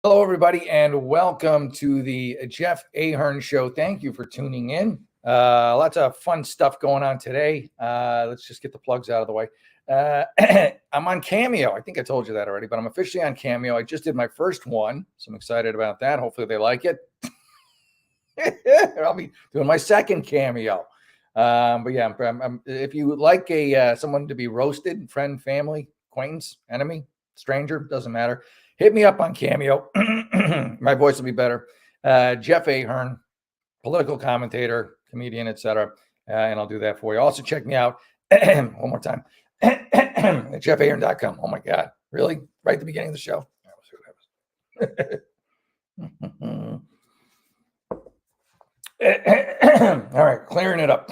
Hello, everybody, and welcome to the Jeff Ahern Show. Thank you for tuning in. Lots of fun stuff going on today. Let's just get the plugs out of the way. I'm on Cameo. I think I told you that already, but I'm officially on Cameo. I just did my first one, so I'm excited about that. Hopefully they like it. I'll be doing my second Cameo. But yeah, if you would like someone to be roasted, friend, family, acquaintance, enemy, stranger, doesn't matter, hit me up on Cameo. My voice will be better. Jeff Ahern, political commentator, comedian, etc. And I'll do that for you. Also, check me out one more time at jeffahern.com. Oh my God, really? Right at the beginning of the show. All right, clearing it up.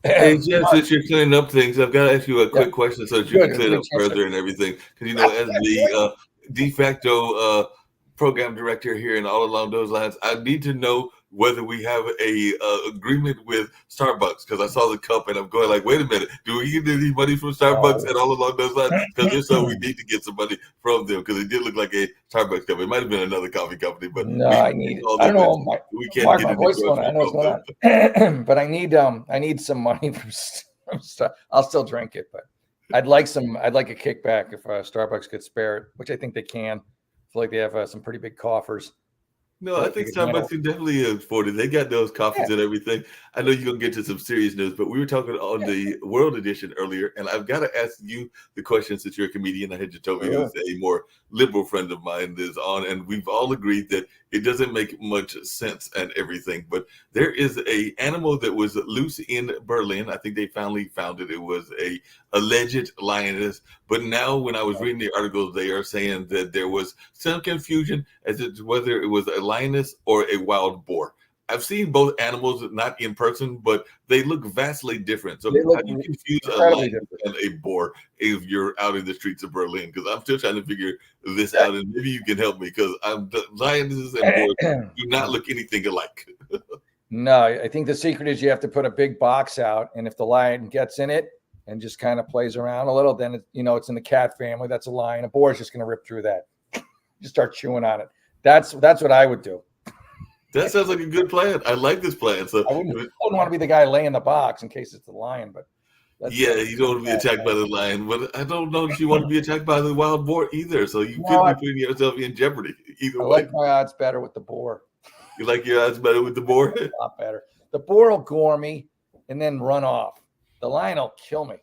Hey, Jeff, since you're clearing up things, I've got to ask you a quick question so that you can clear it up further and everything. Because, as the de facto program director here and all along those lines, I need to know whether we have a agreement with Starbucks, because I saw the cup and I'm going like, wait a minute, do we get any money from Starbucks and all along those lines? Because if so, we need to get some money from them, because it did look like a Starbucks cup. It might have been another coffee company, but no, I don't know. We can't get voice going on. I know what's going on. But I need some money from stuff. I'll still drink it, but I'd like a kickback if Starbucks could spare it, which I think they can. I feel like they have some pretty big coffers. No, I think Starbucks can definitely afford it. They got those coffees and everything. I know you're going to get to some serious news, but we were talking on the World Edition earlier, and I've got to ask you the question since you're a comedian. I had Jacoby, who's a more liberal friend of mine, is on, and we've all agreed that it doesn't make much sense and everything. But there is a animal that was loose in Berlin. I think they finally found it. It was a alleged lioness. But now when I was reading the articles, they are saying that there was some confusion as to whether it was a lioness or a wild boar. I've seen both animals, not in person, but they look vastly different. So how do you confuse a lion and a boar if you're out in the streets of Berlin? Because I'm still trying to figure this out, and maybe you can help me, because lionesses and boars do not look anything alike. No, I think the secret is you have to put a big box out, and if the lion gets in it and just kind of plays around a little, then it's in the cat family. That's a lion. A boar is just going to rip through that. Just start chewing on it. That's what I would do. That sounds like a good plan. I like this plan. So I wouldn't want to be the guy laying the box in case it's the lion, but you don't want to be attacked by the lion. But I don't know if you want to be attacked by the wild boar either. So you could be putting yourself in jeopardy either way. I like my odds better with the boar. You like your odds better with the boar? A lot better. The boar will gore me and then run off. The lion will kill me.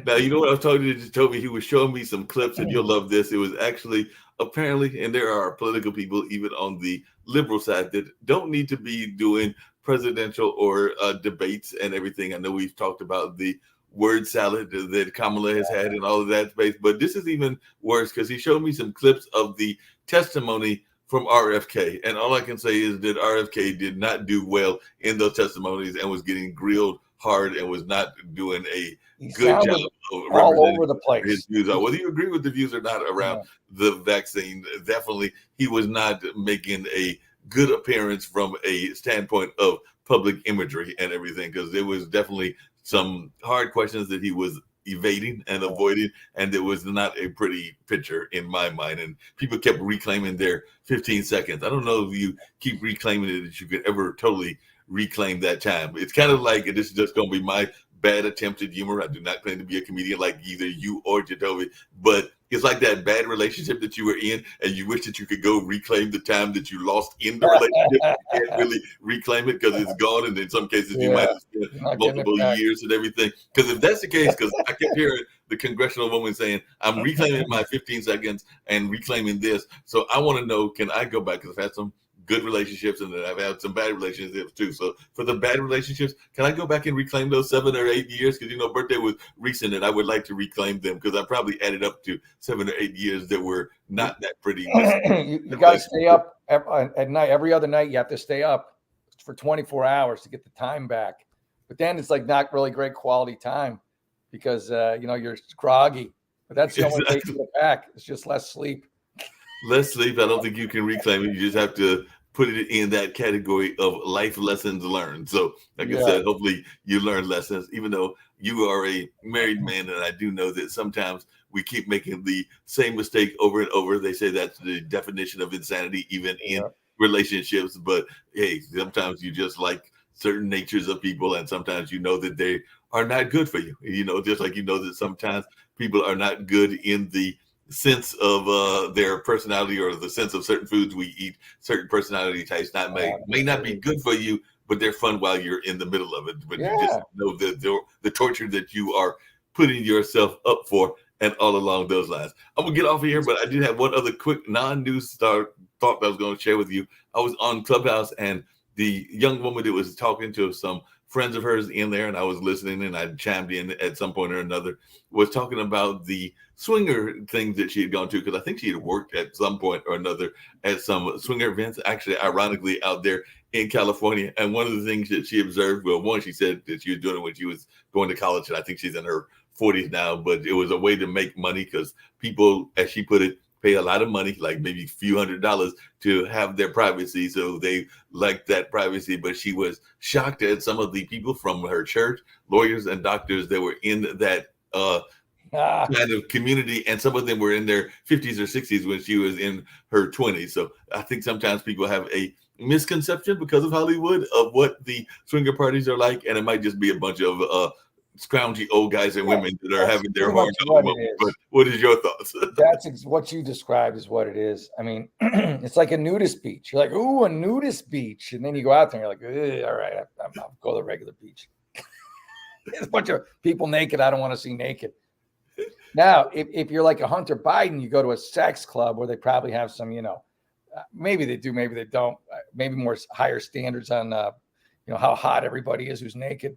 Now, you know what I was talking to Jacoby? He was showing me some clips, and you'll love this. It was actually apparently, and there are political people even on the liberal side that don't need to be doing presidential or debates and everything. I know we've talked about the word salad that Kamala has had and all of that space, but this is even worse, because he showed me some clips of the testimony from RFK. And all I can say is that RFK did not do well in those testimonies and was getting grilled hard and was not doing a good job of all over the place. His views. Whether you agree with the views or not around the vaccine, definitely he was not making a good appearance from a standpoint of public imagery and everything, because there was definitely some hard questions that he was evading and avoiding, and it was not a pretty picture in my mind. And people kept reclaiming their 15 seconds. I don't know if you keep reclaiming it that you could ever totally reclaim that time. It's kind of like, this is just going to be my bad attempt at humor. I do not claim to be a comedian like either you or Jacoby, but it's like that bad relationship that you were in and you wish that you could go reclaim the time that you lost in the relationship. You can't really reclaim it because it's gone, and in some cases you might have spent multiple years and everything. Because if that's the case, because I kept hearing the congressional woman saying, I'm reclaiming my 15 seconds and reclaiming this. So I want to know, can I go back? Because I've had some good relationships, and then I've had some bad relationships too. So for the bad relationships, can I go back and reclaim those 7 or 8 years? Because birthday was recent, and I would like to reclaim them, because I probably added up to 7 or 8 years that were not that pretty. You got to stay up at night. Every other night, you have to stay up for 24 hours to get the time back. But then it's like not really great quality time, because you're groggy. But that's the only way to get back. It's just less sleep. Less sleep. I don't think you can reclaim it. You just have to put it in that category of life lessons learned. So, like I said, hopefully you learn lessons, even though you are a married man. And I do know that sometimes we keep making the same mistake over and over. They say that's the definition of insanity, even in relationships. But hey, sometimes you just like certain natures of people, and sometimes you know that they are not good for you. Just like that sometimes people are not good in the sense of their personality or the sense of certain foods we eat. Certain personality types may not be good for you, but they're fun while you're in the middle of it. But you just know the torture that you are putting yourself up for, and all along those lines. I'm gonna get off of here, but I did have one other quick non-news thought that I was going to share with you. I was on Clubhouse, and the young woman that was talking to some friends of hers in there, and I was listening, and I chimed in at some point or another, was talking about the swinger things that she had gone to, because I think she had worked at some point or another at some swinger events, actually, ironically, out there in California. And one of the things that she observed, well, one, she said that she was doing it when she was going to college, and I think she's in her 40s now, but it was a way to make money because people, as she put it, pay a lot of money, like maybe a few $100s, to have their privacy. So they liked that privacy. But she was shocked at some of the people from her church, lawyers and doctors that were in that kind of community. And some of them were in their 50s or 60s when she was in her 20s. So I think sometimes people have a misconception because of Hollywood of what the swinger parties are like. And it might just be a bunch of scroungy old guys and women that are having their horn out. But what is your thoughts? That's what you described is what it is. I mean, it's like a nudist beach. You're like, ooh, a nudist beach. And then you go out there and you're like, all right, I'll go to the regular beach. There's a bunch of people naked. I don't want to see naked. Now, if you're like a Hunter Biden, you go to a sex club where they probably have some, maybe they do, maybe they don't, maybe more higher standards on, how hot everybody is who's naked.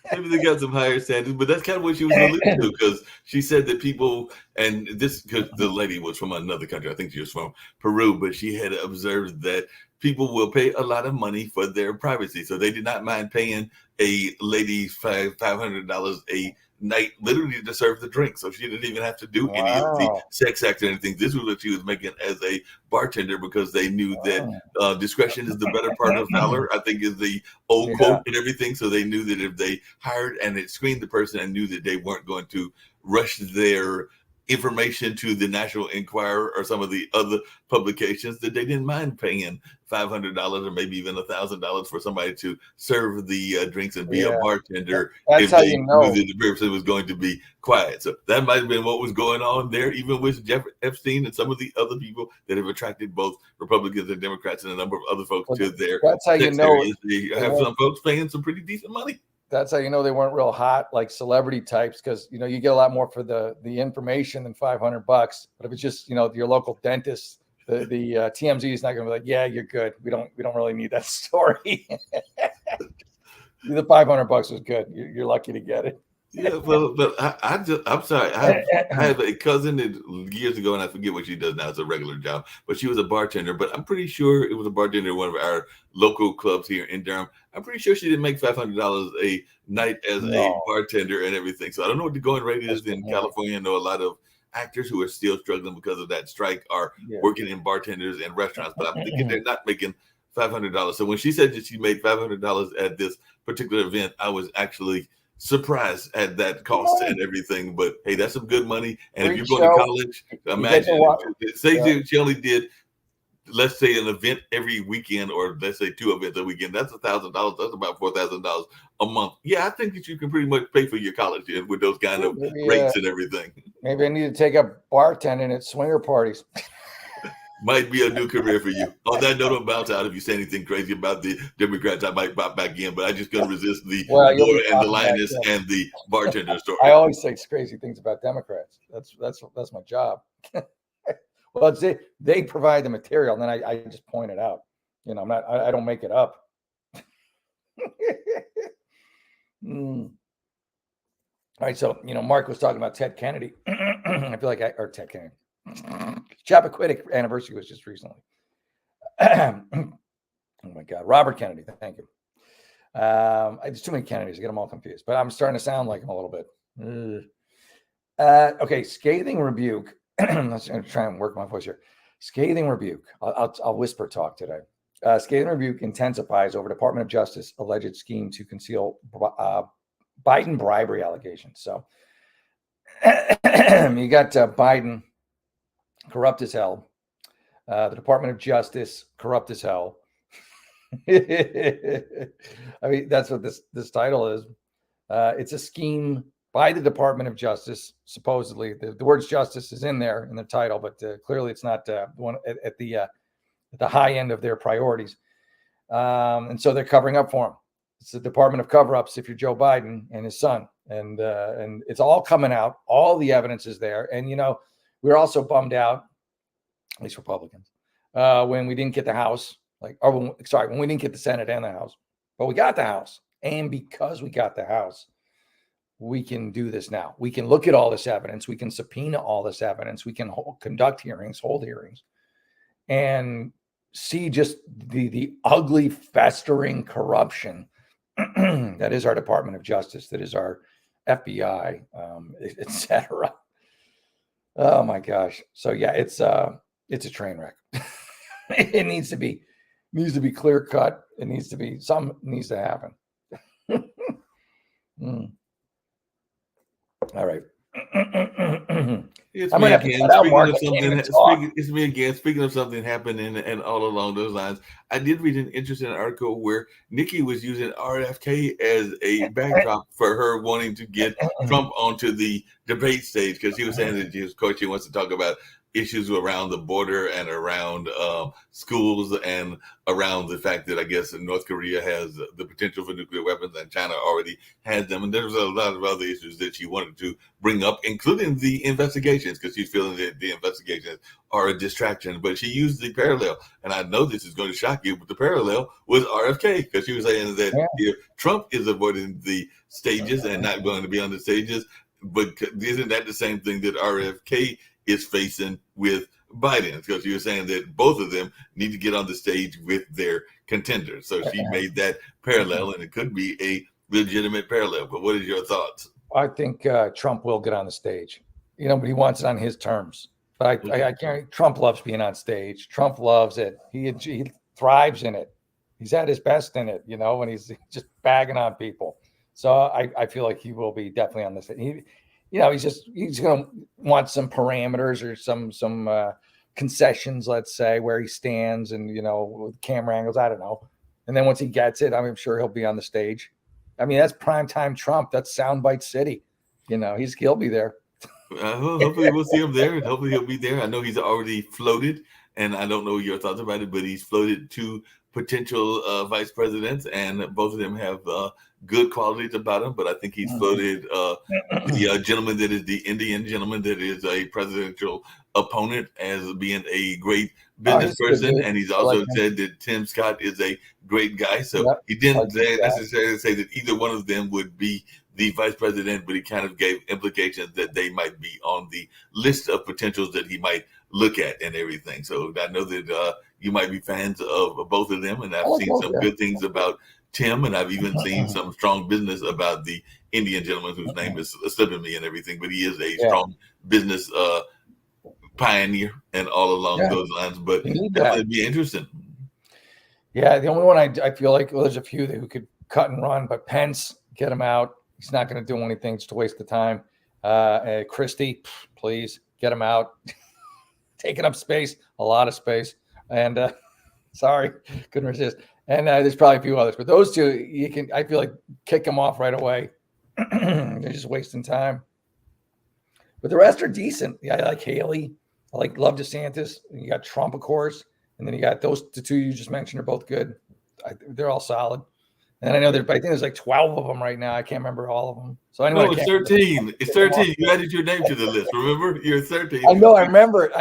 Maybe they got some higher standards, but that's kind of what she was alluding to, because she said that people, and this, because the lady was from another country, I think she was from Peru, but she had observed that people will pay a lot of money for their privacy. So they did not mind paying a lady $500 a night, literally, to serve the drink. So she didn't even have to do any of the sex acts or anything. This was what she was making as a bartender, because they knew that discretion is the better part of valor, I think is the old quote and everything. So they knew that if they hired and it screened the person and knew that they weren't going to rush their information to the National Enquirer or some of the other publications, that they didn't mind paying $500 or maybe even $1,000 for somebody to serve the drinks and be a bartender. That's how you know knew that the person was going to be quiet. So that might have been what was going on there, even with Jeff Epstein and some of the other people that have attracted both Republicans and Democrats and a number of other folks to their. That's how you know they have some folks paying some pretty decent money. That's how you know they weren't real hot, like celebrity types, because you get a lot more for the information than $500. But if it's just your local dentist, the TMZ is not going to be like, yeah, you're good. We don't really need that story. The $500 was good. You're lucky to get it. Yeah, well, but I'm sorry. I have a cousin that years ago, and I forget what she does now. It's a regular job, but she was a bartender. But I'm pretty sure it was a bartender at one of our local clubs here in Durham. I'm pretty sure she didn't make $500 a night as a bartender and everything. So I don't know what the going rate is in California. I know a lot of actors who are still struggling because of that strike are working in bartenders and restaurants, but I'm thinking they're not making $500. So when she said that she made $500 at this particular event, I was actually surprised at that cost and everything. But hey, that's some good money. And if you're going to college, imagine say she only did, let's say, an event every weekend, or let's say 2 events a weekend. That's $1,000. That's about $4,000 a month. Yeah, I think that you can pretty much pay for your college with those kind of rates and everything. Maybe I need to take up bartending at swinger parties. Might be a new career for you. On that note, I'll bounce out. If you say anything crazy about the Democrats, I might pop back in, but I just couldn't resist the Laura and the lioness and the bartender story. I always say crazy things about Democrats. That's my job. Well, they provide the material, and then I just point it out. I don't make it up. All right, so Mark was talking about Ted Kennedy. I feel like Ted Kennedy. Chappaquiddick anniversary was just recently. Oh my God, Robert Kennedy. Thank you. There's too many Kennedys. I get them all confused, but I'm starting to sound like him a little bit. Okay, scathing rebuke. Let's try and work my voice here. Scathing rebuke. I'll whisper talk today. Scathing rebuke intensifies over Department of Justice alleged scheme to conceal Biden bribery allegations. So You got Biden, corrupt as hell. The Department of Justice, corrupt as hell. I mean, that's what this title is. It's a scheme by the Department of Justice. Supposedly, the words "justice" is in there in the title, but clearly it's not one at the high end of their priorities. And so they're covering up for him. It's the Department of Cover-ups if you're Joe Biden and his son, and it's all coming out. All the evidence is there, and we're also bummed out, at least Republicans, when we didn't get the House. When we didn't get the Senate and the House, but we got the House. And because we got the House, we can do this now. We can look at all this evidence. We can subpoena all this evidence. We can conduct hearings, hold hearings, and see just the ugly, festering corruption that is our Department of Justice, that is our FBI, etc. Oh my gosh! So yeah, it's a train wreck. It needs to be clear cut. It needs to happen. All right. It's I'm me gonna have to again. cut out, Mark. I can't even talk. It's me again. Speaking of something happening and all along those lines, I did read an interesting article where Nikki was using RFK as a backdrop for her wanting to get Trump onto the debate stage, because she was saying that she wants to talk about issues around the border and around schools and around the fact that I guess North Korea has the potential for nuclear weapons and China already has them. And there's a lot of other issues that she wanted to bring up, including the investigations, because she's feeling that the investigations are a distraction. But she used the parallel. And I know this is going to shock you, but the parallel was RFK, because she was saying that if Trump is avoiding the stages and not going to be on the stages, but isn't that the same thing that RFK is facing with Biden? Because you were saying that both of them need to get on the stage with their contenders. So she made that parallel, and it could be a legitimate parallel. But what is your thoughts? I think Trump will get on the stage, but he wants it on his terms. But I can't. Trump loves being on stage. Trump loves it. He thrives in it. He's at his best in it, when he's just bagging on people. So I feel like he will be definitely on this. He's going to want some parameters or some concessions, let's say, where he stands and, with camera angles. I don't know. And then once he gets it, I'm sure he'll be on the stage. I mean, that's primetime Trump. That's soundbite city. He'll be there. Hopefully we'll see him there, and hopefully he'll be there. I know he's already floated, and I don't know your thoughts about it, but he's floated to potential vice presidents, and both of them have good qualities about him. But I think he's floated the gentleman that is the Indian gentleman that is a presidential opponent as being a great business person, and he's also said that Tim Scott is a great guy. So he didn't necessarily say that either one of them would be the vice president, but he kind of gave implications that they might be on the list of potentials that he might look at and everything. So I know that you might be fans of both of them, and I've seen some good things about Tim, and I've even seen some strong business about the Indian gentleman whose name is slipping me and everything, but he is a strong business pioneer and all along those lines. But definitely be interesting. Yeah, the only one I feel like, there's a few who could cut and run, but Pence, get him out. He's not going to do anything just to waste the time. Christie, please get him out. Taking up space, a lot of space. And sorry, couldn't resist. And there's probably a few others, but those two, I feel like, kick them off right away. They're just wasting time. But the rest are decent. Yeah, I like Haley. I love DeSantis. You got Trump, of course. And then you got the two you just mentioned are both good. They're all solid. And I know I think there's like 12 of them right now. I can't remember all of them. So anyway, no, it's 13. It's 13. You added your name to the list. Remember, you're 13. I know. I remember.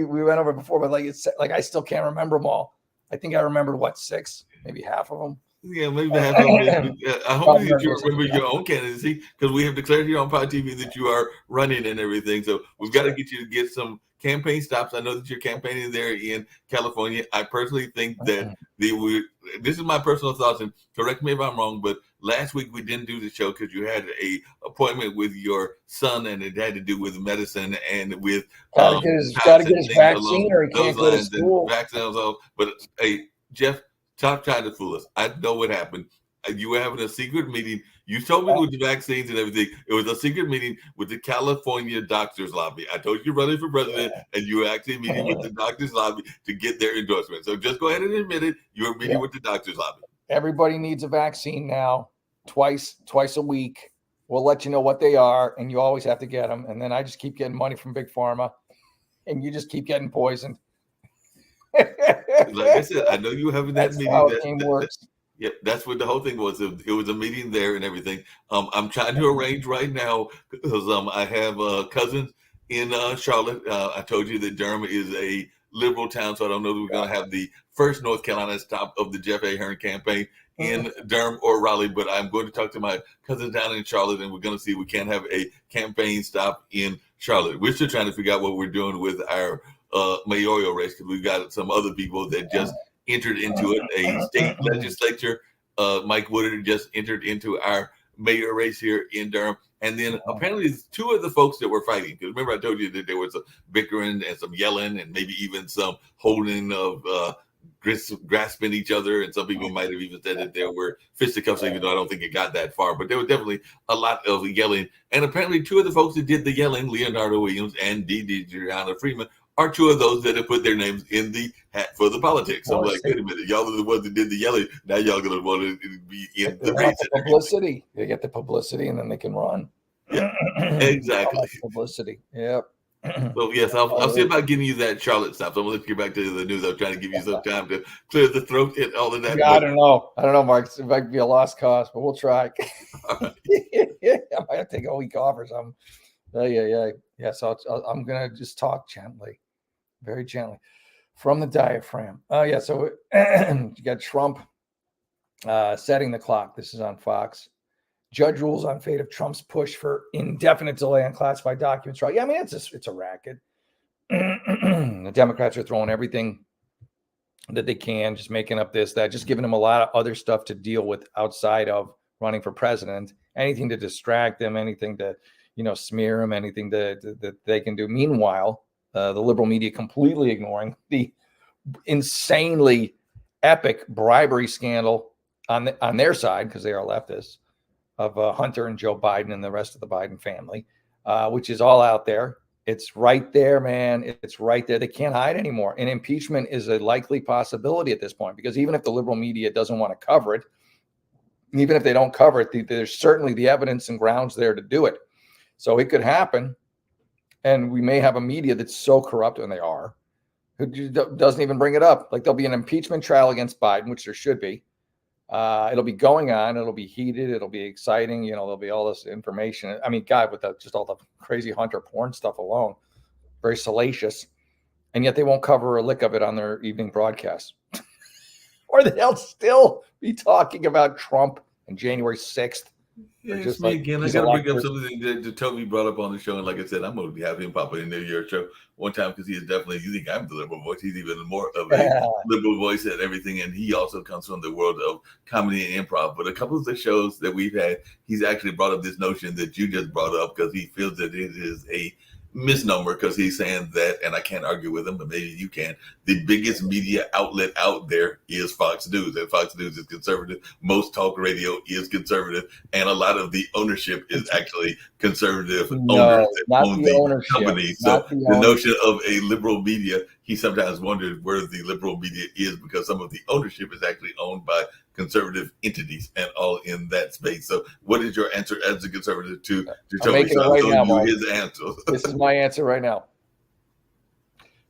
We went over it before, but I still can't remember them all. I think I remember 6, maybe half of them. Yeah, maybe half of them. I hope that you remember your own candidacy, because we have declared here on Pod TV that you are running and everything. So we've got to get you to get some campaign stops. I know that you're campaigning there in California. I personally think that this is my personal thoughts, and correct me if I'm wrong, but last week we didn't do the show because you had a appointment with your son, and it had to do with medicine and with got to get his vaccine, or he can't go to school. But hey, Jeff, stop trying to fool us. I know what happened. You were having a secret meeting. You told me with the vaccines and everything, it was a secret meeting with the California doctors lobby. I told you you're running for president, and you were actually meeting with the doctors lobby to get their endorsement. So just go ahead and admit it. You were meeting with the doctors lobby. Everybody needs a vaccine now, twice a week. We'll let you know what they are, and you always have to get them. And then I just keep getting money from Big Pharma, and you just keep getting poisoned. Like I said, I know you having that meeting. How the game works. Yep, that's what the whole thing was. It was a meeting there and everything. I'm trying to arrange right now because I have cousins in Charlotte. I told you that Durham is a liberal town, so I don't know that we're going to have the first North Carolina stop of the Jeff Ahern campaign in Durham or Raleigh, but I'm going to talk to my cousins down in Charlotte, and we're going to see if we can have a campaign stop in Charlotte. We're still trying to figure out what we're doing with our mayoral race because we've got some other people that just entered into it. A state legislature, Mike Woodard just entered into our mayor race here in Durham. And then apparently two of the folks that were fighting, because remember I told you that there was some bickering and some yelling and maybe even some holding of grasping each other. And some people might have even said that there were fisticuffs, even though I don't think it got that far. But there was definitely a lot of yelling. And apparently two of the folks that did the yelling, Leonardo Williams and Gianna Freeman, are two of those that have put their names in the hat for the politics. So I'm like, wait a minute, y'all are the ones that did the yelling. Now y'all gonna want to be in the race. Publicity. They get the publicity, and then they can run. Yeah, exactly. Publicity. Yep. So yes, I'll see about getting you that Charlotte stuff. So I'm gonna let you get back to the news. I'm trying to give you some time to clear the throat and all of that. Yeah, I don't know, Mark. It might be a lost cause, but we'll try. Right. I might take a week off or something. Yeah. So I'm gonna just talk gently. Very gently from the diaphragm. Oh, yeah. So you got Trump setting the clock. This is on Fox. Judge rules on fate of Trump's push for indefinite delay on classified documents. Right? Yeah, I mean, it's a racket. The Democrats are throwing everything that they can, just making up this, that, just giving them a lot of other stuff to deal with outside of running for president. Anything to distract them, anything to, smear them, anything that they can do. Meanwhile, the liberal media completely ignoring the insanely epic bribery scandal on their side, because they are leftists, of Hunter and Joe Biden and the rest of the Biden family, which is all out there. It's right there, man. It's right there. They can't hide anymore. And impeachment is a likely possibility at this point, because even if the liberal media doesn't want to cover it, even if they don't cover it, there's certainly the evidence and grounds there to do it. So it could happen. And we may have a media that's so corrupt, and they are, who doesn't even bring it up. Like, there'll be an impeachment trial against Biden, which there should be. It'll be going on. It'll be heated. It'll be exciting. There'll be all this information. I mean, God, with just all the crazy Hunter porn stuff alone, very salacious. And yet they won't cover a lick of it on their evening broadcast. Or they'll still be talking about Trump on January 6th. Yeah, it's me again. I got to bring up something that Toby brought up on the show. And like I said, I'm going to have him pop in your show one time, because he is definitely, you think I'm the liberal voice. He's even more of a liberal voice and everything. And he also comes from the world of comedy and improv. But a couple of the shows that we've had, he's actually brought up this notion that you just brought up, because he feels that it is a misnomer, because he's saying that, and I can't argue with him, but maybe you can, the biggest media outlet out there is Fox News, and Fox News is conservative. Most talk radio is conservative, and a lot of the ownership is actually conservative owners that own the company. So the notion of a liberal media, he sometimes wondered where the liberal media is, because some of the ownership is actually owned by conservative entities and all in that space. So what is your answer as a conservative to Toby? So right now, his answer. This is my answer right now.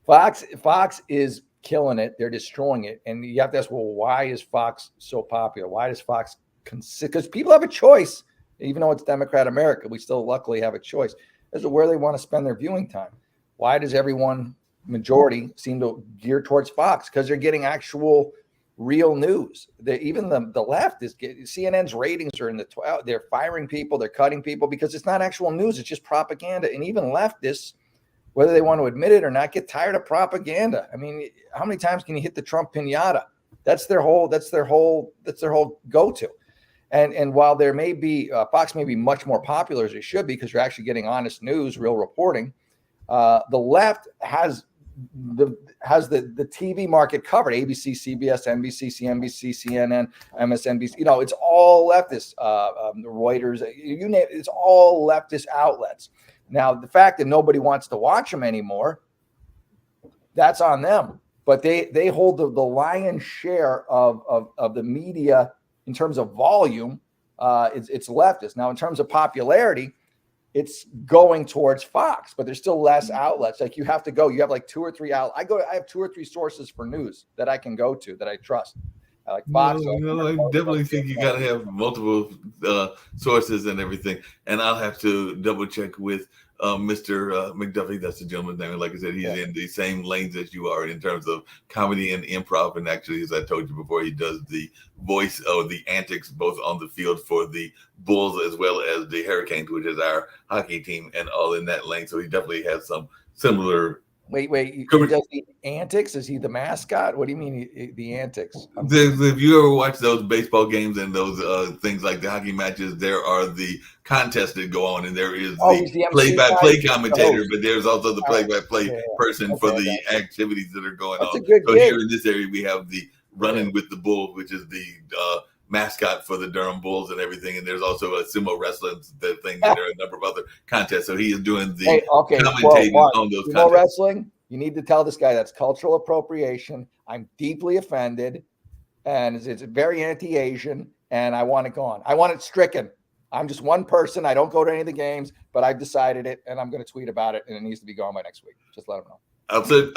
Fox is killing it. They're destroying it. And you have to ask, well, why is Fox so popular? Why does Fox because people have a choice, even though it's Democrat America, we still luckily have a choice as to where they want to spend their viewing time. Why does everyone, majority, seem to gear towards Fox? Because they're getting actual real news. Even the left is getting, CNN's ratings are in the 12. They're firing people, they're cutting people, because it's not actual news, it's just propaganda. And even leftists, whether they want to admit it or not, get tired of propaganda. I mean, how many times can you hit the Trump pinata? That's their whole go-to. And while there may be Fox may be much more popular as it should be, because you're actually getting honest news, real reporting, the left has has the TV market covered. ABC, CBS, NBC, CNBC, CNN, MSNBC. It's all leftist. Reuters, you name it, it's all leftist outlets. Now, the fact that nobody wants to watch them anymore, that's on them. But they hold the lion's share of the media in terms of volume. It's leftist. Now, in terms of popularity, it's going towards Fox, but there's still less outlets. Like you have like 2 or 3 outlets. I have 2 or 3 sources for news that I can go to that I trust. Like Fox. I definitely think you got to have multiple sources and everything. And I'll have to double check with Mr. McDuffie. That's the gentleman's name. And like I said, he's in the same lanes as you are in terms of comedy and improv. And actually, as I told you before, he does the voice of the antics both on the field for the Bulls as well as the Hurricanes, which is our hockey team, and all in that lane. So he definitely has some similar. Wait. He does the antics? Is he the mascot? What do you mean the antics? If you ever watch those baseball games and those things like the hockey matches, there are the contests that go on, and there is the play-by-play commentator, but there's also the play-by-play person for the activities that are going on. So here in this area, we have the Running with the Bull, which is the mascot for the Durham Bulls and everything, and there's also a sumo wrestling thing, and there are a number of other contests. So he is doing the commentating on those contests. Wrestling, you need to tell this guy that's cultural appropriation. I'm deeply offended, and it's very anti-Asian, and I want it gone. I want it stricken. I'm just one person. I don't go to any of the games, but I've decided it, and I'm going to tweet about it, and it needs to be gone by next week. Just let them know. I'll send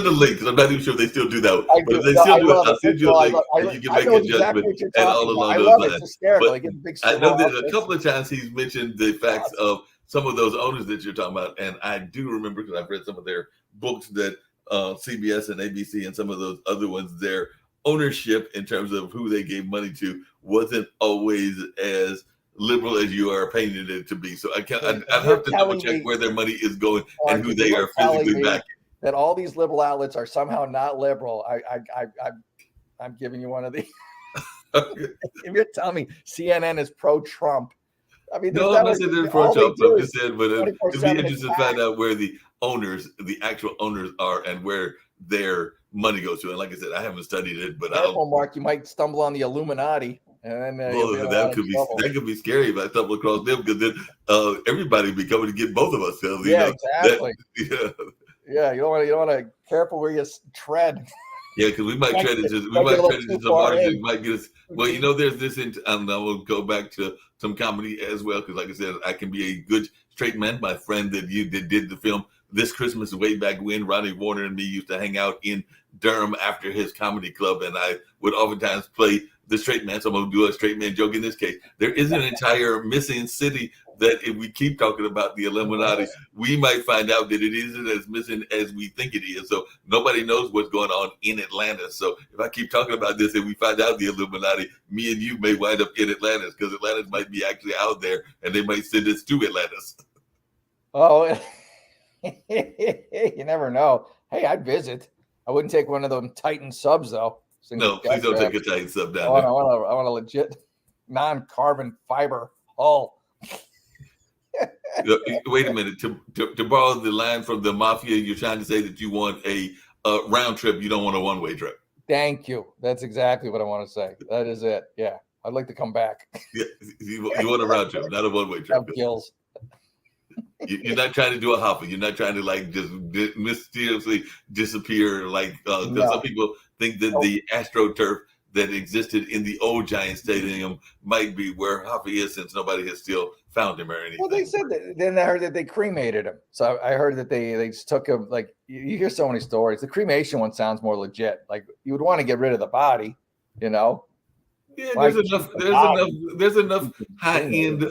a link because I'm not even sure if they still do that. But if they still do it, I'll send you a link and you can make a judgment and all along those lines. It's hysterical. I know that a couple of times he's mentioned the facts of some of those owners that you're talking about, and I do remember because I've read some of their books that CBS and ABC and some of those other ones, their ownership in terms of who they gave money to wasn't always as liberal as you are painting it to be. So I'd have to double check where their money is going and who they are physically backing. That all these liberal outlets are somehow not liberal. I'm giving you one of these. If you're telling me CNN is pro-Trump, I mean, no, I'm not saying they're pro-Trump. I'm just saying, but it'd be interesting to find out where the actual owners are, and where their money goes to. And like I said, I haven't studied it, but Mark, you might stumble on the Illuminati. And then that could be scary if I stumble across them, because then everybody would be coming to get both of us. Exactly. Yeah, you don't want to careful where you tread. Yeah, because we might tread into some waters that might get us. Well, there's this, and I will go back to some comedy as well, because like I said, I can be a good straight man. My friend that did the film This Christmas way back when, Ronnie Warner and me used to hang out in Durham after his comedy club, and I would oftentimes play the straight man. So I'm going to do a straight man joke in this case. There is an entire missing city that if we keep talking about the Illuminati, we might find out that it isn't as missing as we think it is. So nobody knows what's going on in Atlanta. So if I keep talking about this and we find out the Illuminati, me and you may wind up in Atlantis, because Atlantis might be actually out there and they might send us to Atlantis. Oh, you never know. Hey, I'd visit. I wouldn't take one of them Titan subs though. No, please don't take a Titan sub down. I want a legit non-carbon fiber hull. Wait a minute. To borrow the line from the mafia, you're trying to say that you want a round trip. You don't want a one-way trip. Thank you. That's exactly what I want to say. That is it. Yeah, I'd like to come back. Yeah, you want a round trip, not a one-way trip. Have gills. You're not trying to do a hopper. You're not trying to just mysteriously disappear. Because some people think that the AstroTurf that existed in the old Giant Stadium might be where Hoppy is, since nobody has still found him or anything. Well, they said that. Then I heard that they cremated him. So I heard that they just took him. Like, you hear so many stories. The cremation one sounds more legit. Like, you would want to get rid of the body, Yeah, there's enough high-end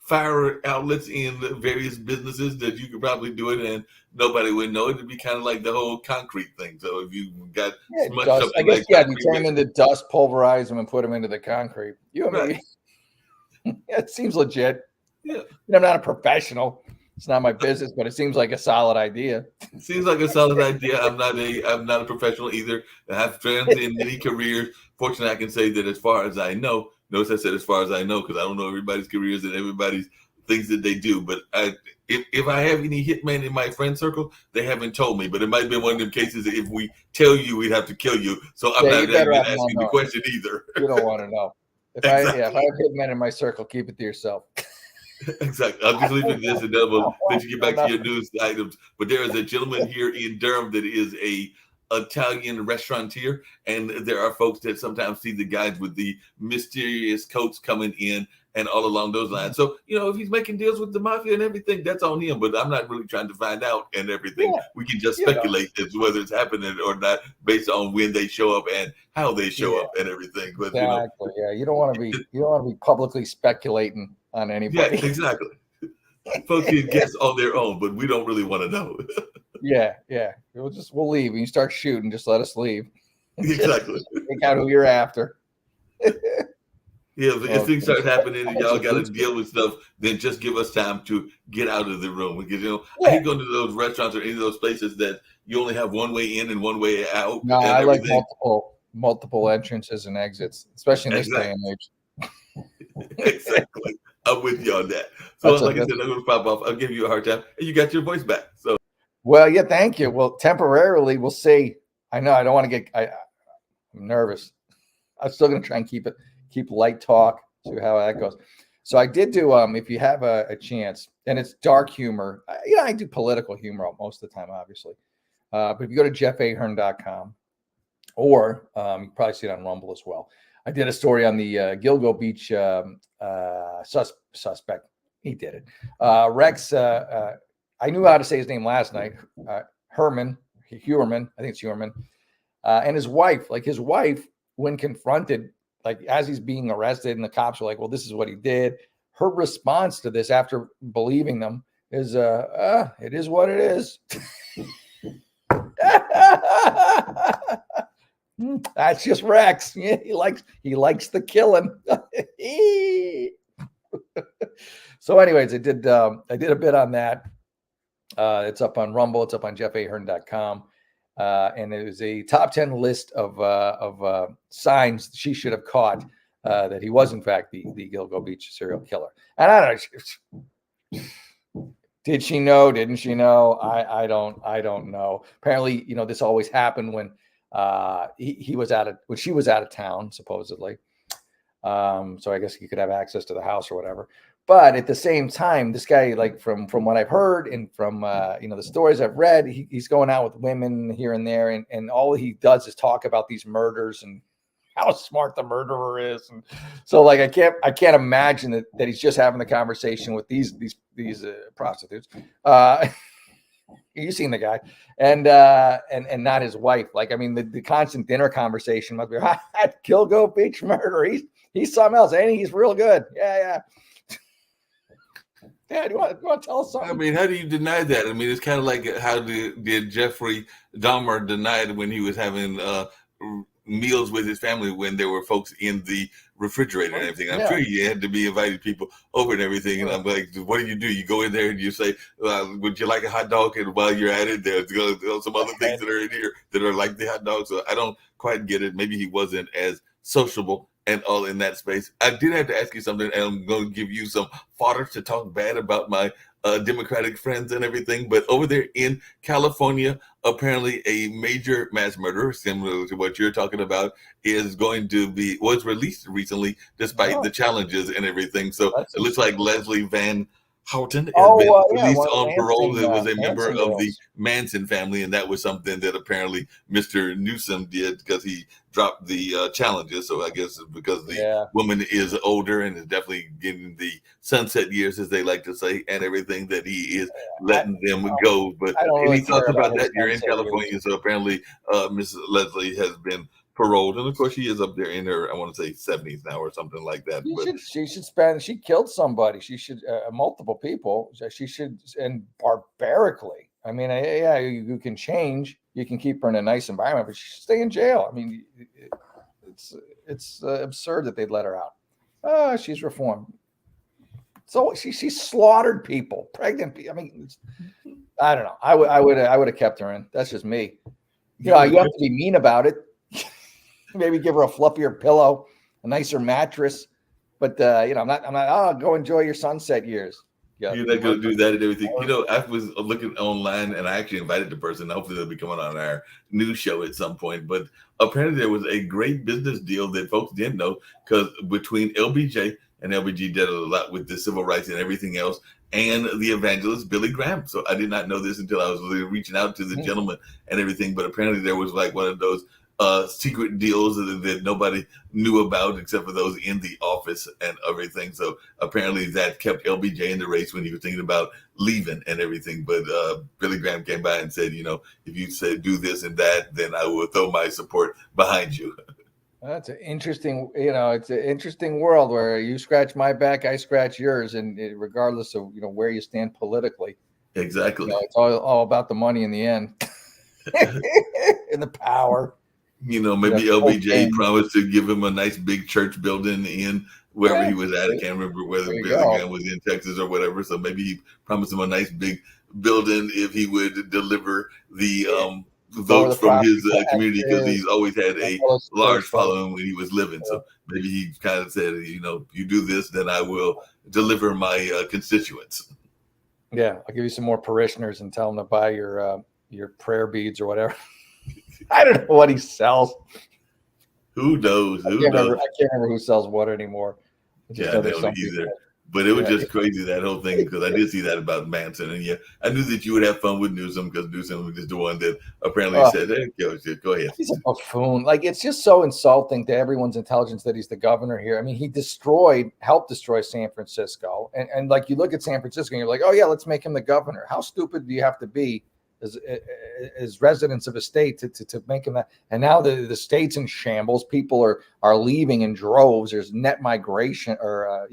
fire outlets in the various businesses that you could probably do it and nobody would know. It'd be kind of like the whole concrete thing. So if you got dust, I guess you turn them into dust, pulverize them, and put them into the concrete. It seems legit. Yeah, I'm not a professional. It's not my business, but it seems like a solid idea. It seems like a solid idea. I'm not a professional either. I have friends in many careers. Fortunately, I can say that as far as I know, notice I said as far as I know, because I don't know everybody's careers and everybody's things that they do. But if I have any hitmen in my friend circle, they haven't told me. But it might have been one of them cases that if we tell you, we'd have to kill you. So I'm not even asking the question either. You don't want to know. If exactly. I have hitmen in my circle, keep it to yourself. Exactly. I'll just leave it this and then we'll let you get back to your news items. But there is a gentleman here in Durham that is a Italian restaurateur, and there are folks that sometimes see the guys with the mysterious coats coming in and all along those lines. So, if he's making deals with the mafia and everything, that's on him. But I'm not really trying to find out and everything. Yeah. We can just speculate as to whether it's happening or not based on when they show up and how they show up and everything. But exactly. You don't want to be publicly speculating on anybody. Yeah, exactly. Folks can guess on their own, but we don't really want to know. Yeah. We'll leave. When you start shooting, just let us leave. Exactly. Take out who you're after. Yeah, if things start happening and y'all got to deal with stuff, then just give us time to get out of the room. Because, I hate going to those restaurants or any of those places that you only have one way in and one way out. No, I like multiple entrances and exits, especially in this day and age. Exactly. I'm with you on that. So, like I said, I'm going to pop off. I'll give you a hard time. And you got your voice back. So, well, yeah, thank you. Well, temporarily, we'll see. I know I don't want to I'm nervous. I'm still going to try and keep light talk, see how that goes. So I did do, if you have a chance, and it's dark humor. I do political humor most of the time, obviously. But if you go to jeffahern.com, or you can probably see it on Rumble as well. I did a story on the Gilgo Beach suspect. He did it. Rex, I knew how to say his name last night. Huerman, I think it's Huerman. And his wife, when confronted, like as he's being arrested and the cops are like, well, this is what he did. Her response to this after believing them is, it is what it is. That's just Rex. Yeah, he likes the killing. So anyways, I did a bit on that. It's up on Rumble. It's up on jeffahern.com. And it was a top 10 list of signs she should have caught that he was in fact the Gilgo Beach serial killer. And I don't know, did she know? Didn't she know? I don't know. Apparently, this always happened when she was out of town, supposedly. So I guess he could have access to the house or whatever. But at the same time, this guy, like from what I've heard and from the stories I've read, he's going out with women here and there, and all he does is talk about these murders and how smart the murderer is. And so, like, I can't imagine that he's just having the conversation with these prostitutes. You've seen the guy, and not his wife. Like, I mean, the constant dinner conversation must be Gilgo Beach murder. He's something else, ain't he? He's real good. Yeah. Yeah, do you want to tell us something? I mean, how do you deny that? I mean, it's kind of like how did Jeffrey Dahmer deny it when he was having meals with his family when there were folks in the refrigerator and everything. I'm sure he had to be inviting people over and everything. And I'm like, what do? You go in there and you say, would you like a hot dog? And while you're at it, there's some other things that are in here that are like the hot dog. So I don't quite get it. Maybe he wasn't as sociable and all in that space. I did have to ask you something, and I'm going to give you some fodder to talk bad about my Democratic friends and everything. But over there in California, apparently a major mass murderer, similar to what you're talking about, was released recently, despite the challenges and everything. So it looks like Leslie Van Houten has been released on parole. Who was a member of the Manson family, and that was something that apparently Mr. Newsom did because he dropped the challenges. So I guess because the woman is older and is definitely getting the sunset years, as they like to say, and everything, that he is letting them go. But any thoughts about that? You're in California, so apparently Mrs. Leslie has been paroled, and of course she is up there in her, I want to say 70s now or something like that. She killed somebody. She should multiple people. She should, and barbarically. I mean, you can change. You can keep her in a nice environment, but she should stay in jail. I mean, it's absurd that they'd let her out. She's reformed. So she slaughtered people, pregnant people. I mean, I don't know. I would have kept her in. That's just me. You have to be mean about it. Maybe give her a fluffier pillow, a nicer mattress, but I'm not. Oh, go enjoy your sunset years. Yeah, You're not going to do that and everything. I was looking online and I actually invited the person. Hopefully, they'll be coming on our news show at some point. But apparently, there was a great business deal that folks didn't know because between LBJ and LBJ did a lot with the civil rights and everything else, and the evangelist Billy Graham. So I did not know this until I was really reaching out to the gentleman and everything. But apparently, there was like one of those secret deals that nobody knew about except for those in the office and everything. So apparently that kept LBJ in the race when he was thinking about leaving and everything. But Billy Graham came by and said, if you say do this and that, then I will throw my support behind you. That's an interesting, it's an interesting world where you scratch my back, I scratch yours, and regardless of where you stand politically. Exactly. It's all about the money in the end, and the power. Maybe LBJ promised to give him a nice big church building in wherever he was at. I can't remember whether Billy Graham was in Texas or whatever. So maybe he promised him a nice big building if he would deliver the votes from his community, because he's always had a large following when he was living. So maybe he kind of said, you do this, then I will deliver my constituents. Yeah, I'll give you some more parishioners and tell them to buy your prayer beads or whatever. I don't know what he sells. Who knows? I can't remember who sells what anymore. Yeah, I don't either. But it was just crazy, that whole thing, because I did see that about Manson. And I knew that you would have fun with Newsom, because Newsom was just the one that apparently said, hey, go ahead. He's a buffoon. Like, it's just so insulting to everyone's intelligence that he's the governor here. I mean, he helped destroy San Francisco. And like, you look at San Francisco and you're like, oh, yeah, let's make him the governor. How stupid do you have to be as residents of a state to make him that? And now the state's in shambles. People are leaving in droves. There's net migration, or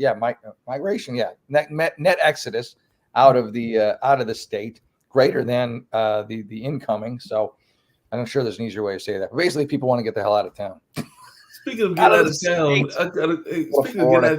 migration, net exodus out of the state, greater than the incoming. So I'm sure there's an easier way to say that. But basically, people want to get the hell out of town. Speaking of getting out of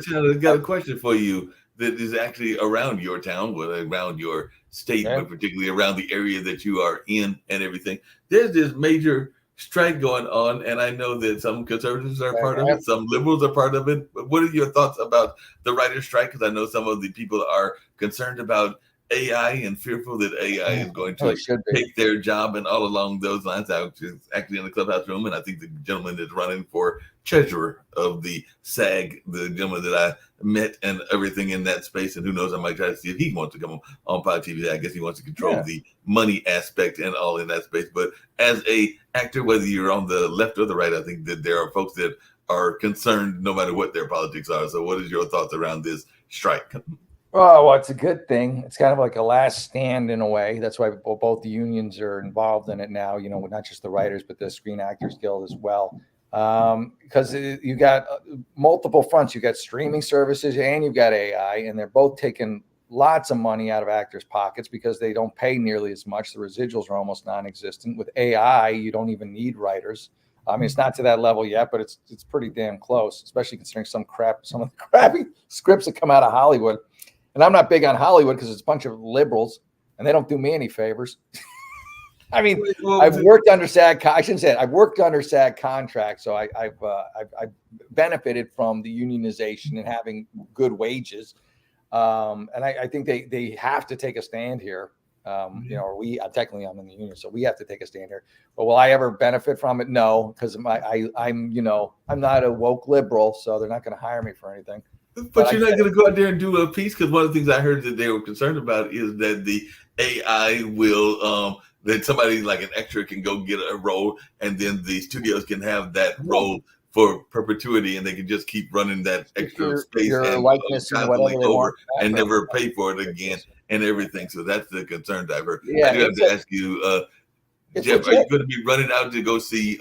town, I got a question for you that is actually around your town, around your state, but particularly around the area that you are in and everything. There's this major strike going on, and I know that some conservatives are part of it, some liberals are part of it. But what are your thoughts about the writer's strike? Because I know some of the people are concerned about AI and fearful that AI is going to take their job, and all along those lines. I was actually in the clubhouse room, and I think the gentleman is running for treasurer of the SAG, the gentleman that I met and everything in that space. And who knows, I might try to see if he wants to come on Pod TV. I guess he wants to control the money aspect and all in that space. But as a actor, whether you're on the left or the right, I think that there are folks that are concerned no matter what their politics are. So what is your thoughts around this strike? Oh, well, it's a good thing. It's kind of like a last stand in a way. That's why both the unions are involved in it now, not just the writers, but the Screen Actors Guild as well. Because you got multiple fronts. You got streaming services and you've got AI, and they're both taking lots of money out of actors' pockets because they don't pay nearly as much. The residuals are almost non-existent. With AI, you don't even need writers. I mean, it's not to that level yet, but it's pretty damn close, especially considering some of the crappy scripts that come out of Hollywood. And I'm not big on Hollywood because it's a bunch of liberals, and they don't do me any favors. I mean, I've worked under SAG. I shouldn't say it. I've worked under SAG contracts, so I've benefited from the unionization and having good wages. And I think they have to take a stand here. Technically I'm in the union, so we have to take a stand here. But will I ever benefit from it? No, because I'm not a woke liberal, so they're not going to hire me for anything. But you're not going to go out there and do a piece, because one of the things I heard that they were concerned about is that the AI will that somebody like an extra can go get a role, and then the studios can have that role for perpetuity, and they can just keep running that extra space and constantly over and never pay for it again and everything. So that's the concern I've heard. I do have to ask you, Jeff, are you going to be running out to go see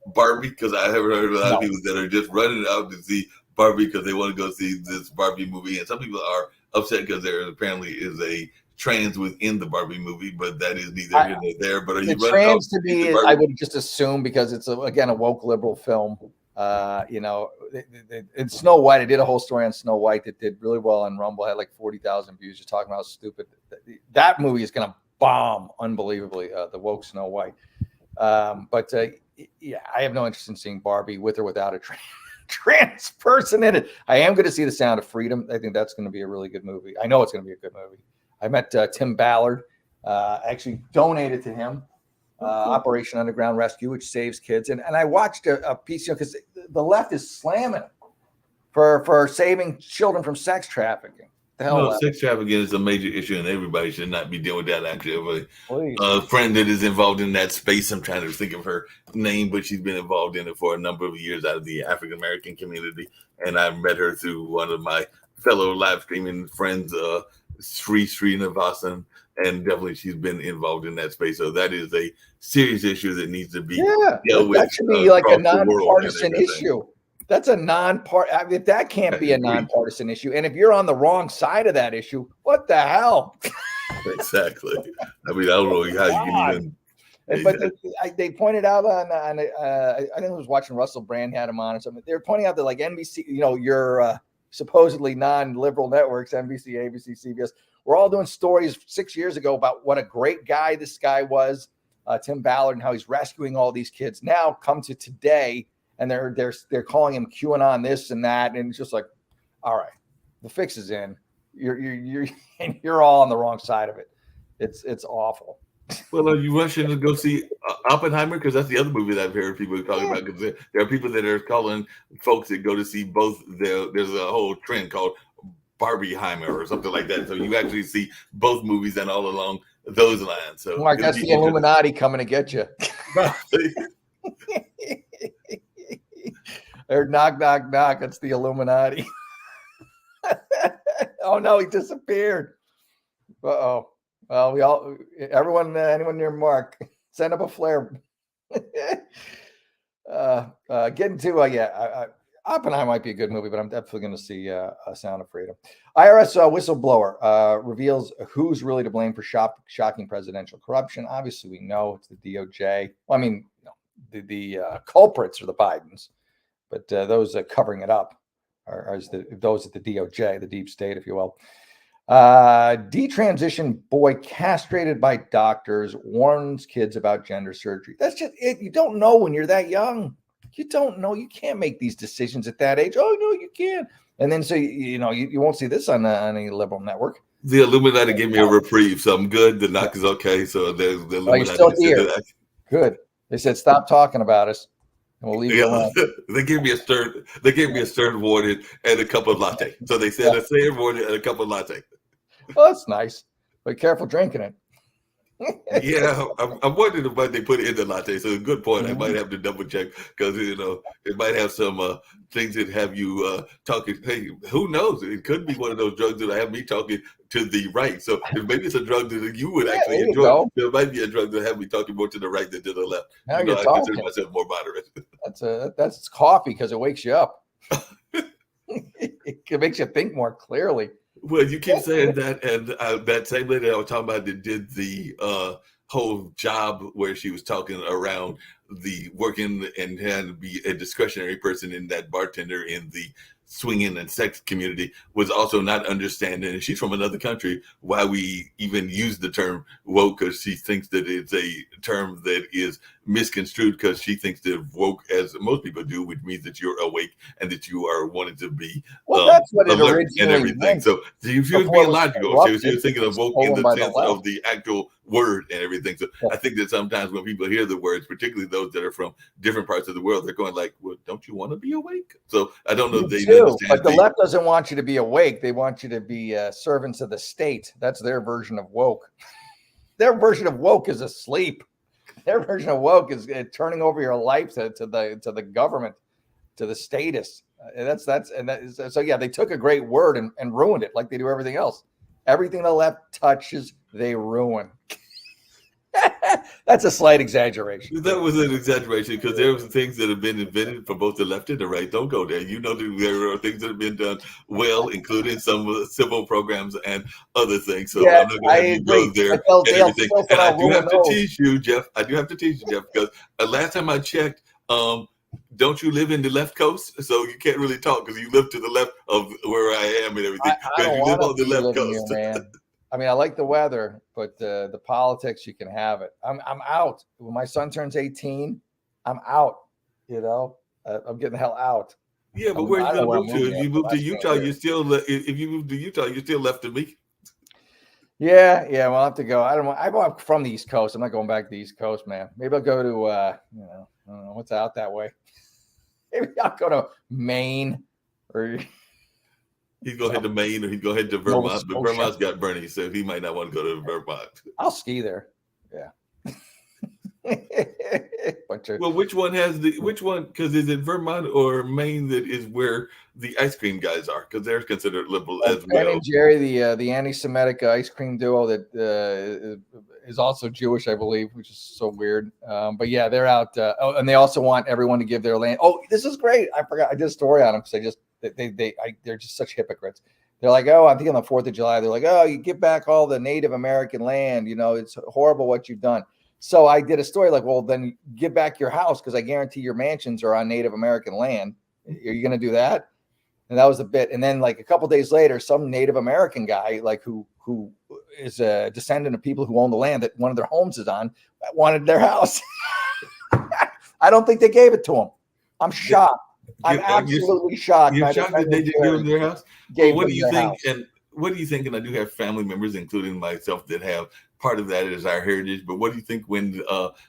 Barbie? Because I have heard a lot of people that are just running out to see Barbie because they want to go see this Barbie movie, and some people are upset because there apparently is a trans within the Barbie movie, but that is neither here nor there. But are you running trans to me? I would just assume because it's again a woke liberal film. And Snow White. I did a whole story on Snow White that did really well on Rumble. Had like 40,000 views. Just talking about how stupid that movie is going to bomb unbelievably. The woke Snow White. I have no interest in seeing Barbie with or without a trans person in it. I am going to see The Sound of Freedom. I think that's going to be a really good movie. I know it's going to be a good movie. I met Tim Ballard. Actually donated to him. Operation Underground Rescue, which saves kids. And I watched a piece, because the left is slamming for saving children from sex trafficking. Sex trafficking is a major issue, and everybody should not be dealing with that. Actually, Please. A friend that is involved in that space, I'm trying to think of her name, but she's been involved in it for a number of years out of the African American community. And I met her through one of my fellow live streaming friends, Sri Navasan. And definitely she's been involved in that space. So that is a serious issue that needs to be dealt with. That should be like a nonpartisan issue. That's a if that can't be a nonpartisan issue, and if you're on the wrong side of that issue, what the hell? Exactly. I mean, I don't know how you can even. But they pointed out on I think I was watching Russell Brand had him on or something. They were pointing out that like NBC, your supposedly non-liberal networks, NBC, ABC, CBS, we're all doing stories 6 years ago about what a great guy this guy was, Tim Ballard, and how he's rescuing all these kids. Now come to today, and they're calling him QAnon this and that, and it's just like, all right, the fix is in. You're all on the wrong side of it. It's awful. Well, are you rushing to go see Oppenheimer? Because that's the other movie that I've heard people talking about. Because there are people that are calling folks that go to see both. There's a whole trend called Barbieheimer or something like that. So you actually see both movies and all along those lines. So Mark, that's the Illuminati coming to get you. They're knock, knock, knock. It's the Illuminati. Oh no, he disappeared. Uh-oh. Well, anyone near Mark, send up a flare. Getting to Oppenheimer might be a good movie, but I'm definitely going to see Sound of Freedom. IRS whistleblower reveals who's really to blame for shocking presidential corruption. Obviously, we know it's the DOJ. Well, I mean, the culprits are the Bidens, but those covering it up are those at the DOJ, the deep state, if you will. Detransition boy castrated by doctors warns kids about gender surgery. That's just it. You don't know when you're that young. You don't know. You can't make these decisions at that age. Oh no, you can. And then so you won't see this on any liberal network. The Illuminati gave me a reprieve, so I'm good. The knock is okay. So there's the Illuminati. You're still here. Good. They said stop talking about us, and we'll leave you alone. They gave me a stern warning and a cup of latte. So they said a stern warning and a cup of latte. Well, that's nice, but careful drinking it. Yeah, I'm wondering about they put it in the latte. So a good point. I might have to double check because it might have some things that have you talking. Hey, who knows? It could be one of those drugs that have me talking to the right. So maybe it's a drug that you would actually enjoy. There might be a drug that have me talking more to the right than to the left. Now I you're consider myself more moderate. That's coffee because it wakes you up. It makes you think more clearly. Well, you keep saying that, and that same lady I was talking about that did the whole job where she was talking around the working and had to be a discretionary person in that bartender in the swinging and sex community was also not understanding, and she's from another country, why we even use the term woke, because she thinks that it's a term that is misconstrued because she thinks that woke, as most people do, which means that you're awake and that you are wanting to be that's what it originally and everything. meant. So if you were being logical, she was thinking of woke in the sense of the actual word and everything. So I think that sometimes when people hear the words, particularly those that are from different parts of the world, they're going like, well, don't you want to be awake? So I don't know if they understand. But the left doesn't want you to be awake. They want you to be servants of the state. That's their version of woke. Their version of woke is asleep. Their version of woke is turning over your life to the government, to the status. So yeah, they took a great word and ruined it like they do everything else. Everything the left touches, they ruin. That's a slight exaggeration. That was an exaggeration because there were things that have been invented for both the left and the right. Don't go there. You know that there are things that have been done well, including some civil programs and other things. So I'm not going to have you go there and everything. And I do have to teach you, Jeff. Because last time I checked, don't you live in the left coast? So you can't really talk because you live to the left of where I am and everything. Because you live on the left coast. Here, man. I mean, I like the weather, but the politics, you can have it. I'm out. When my son turns 18, I'm out. I'm getting the hell out. Yeah, but where are I you don't know going to where I'm move to? moving If yet, you but move to last Utah, 10 years. if you move to Utah, you're still left to me. Yeah, well, I'll have to go. I don't know. I'm from the East Coast. I'm not going back to the East Coast, man. Maybe I'll go to I don't know what's out that way. Maybe I'll go to Maine or He's going to head to Maine or he's going to head to Nova Vermont, but Scotia. Vermont's got Bernie, so he might not want to go to Vermont. I'll ski there. Yeah. Well, which one? Because is it Vermont or Maine that is where the ice cream guys are? Because they're considered liberal as Ben well. and Jerry, the anti-Semitic ice cream duo that is also Jewish, I believe, which is so weird. But yeah, they're out, and they also want everyone to give their land. Oh, this is great! I forgot I did a story on them because they're just such hypocrites. They're like, oh, I think on the 4th of July, they're like, oh, you give back all the Native American land. It's horrible what you've done. So I did a story like, well, then give back your house because I guarantee your mansions are on Native American land. Are you going to do that? And that was a bit. And then like a couple of days later, some Native American guy, like who is a descendant of people who own the land that one of their homes is on, wanted their house. I don't think they gave it to him. I'm shocked. I'm absolutely shocked. You're shocked that they didn't give them their house? Well, what do you think? House. And what do you think? And I do have family members, including myself, that have part of that is our heritage. But what do you think when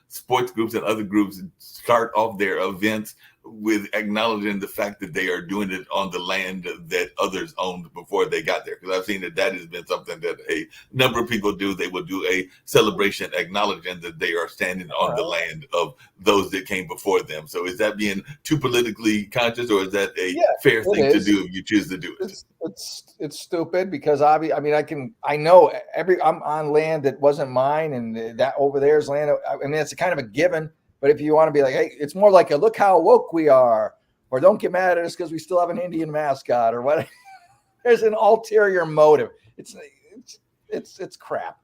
sports groups and other groups start off their events with acknowledging the fact that they are doing it on the land that others owned before they got there? Because I've seen that has been something that a number of people do. They will do a celebration acknowledging that they are standing on the land of those that came before them. So is that being too politically conscious, or is that a fair thing to do if you choose to do it? It's stupid because I know I'm on land that wasn't mine, and that over there is land. I mean, it's a kind of a given. But if you want to be like, hey, it's more like a look how woke we are, or don't get mad at us because we still have an Indian mascot or what. There's an ulterior motive. It's crap.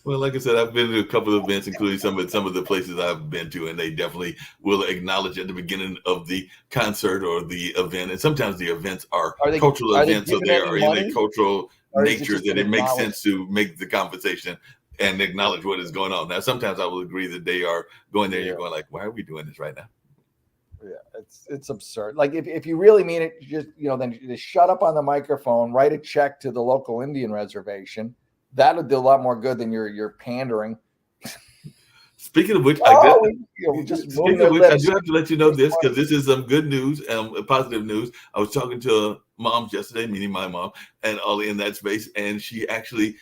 Well, like I said, I've been to a couple of events, including some of the places I've been to, and they definitely will acknowledge at the beginning of the concert or the event. And sometimes the events are cultural events, so they are in a cultural nature that it makes sense to make the conversation and acknowledge what is going on. Now, sometimes I will agree that they are going there. You're going like, why are we doing this right now? Yeah, it's absurd. Like if you really mean it, then just shut up on the microphone, write a check to the local Indian reservation. That'll do a lot more good than your pandering. Speaking of which, I do have to let you know this because this is some good news, positive news. I was talking to moms yesterday, meaning my mom, and all in that space, and she actually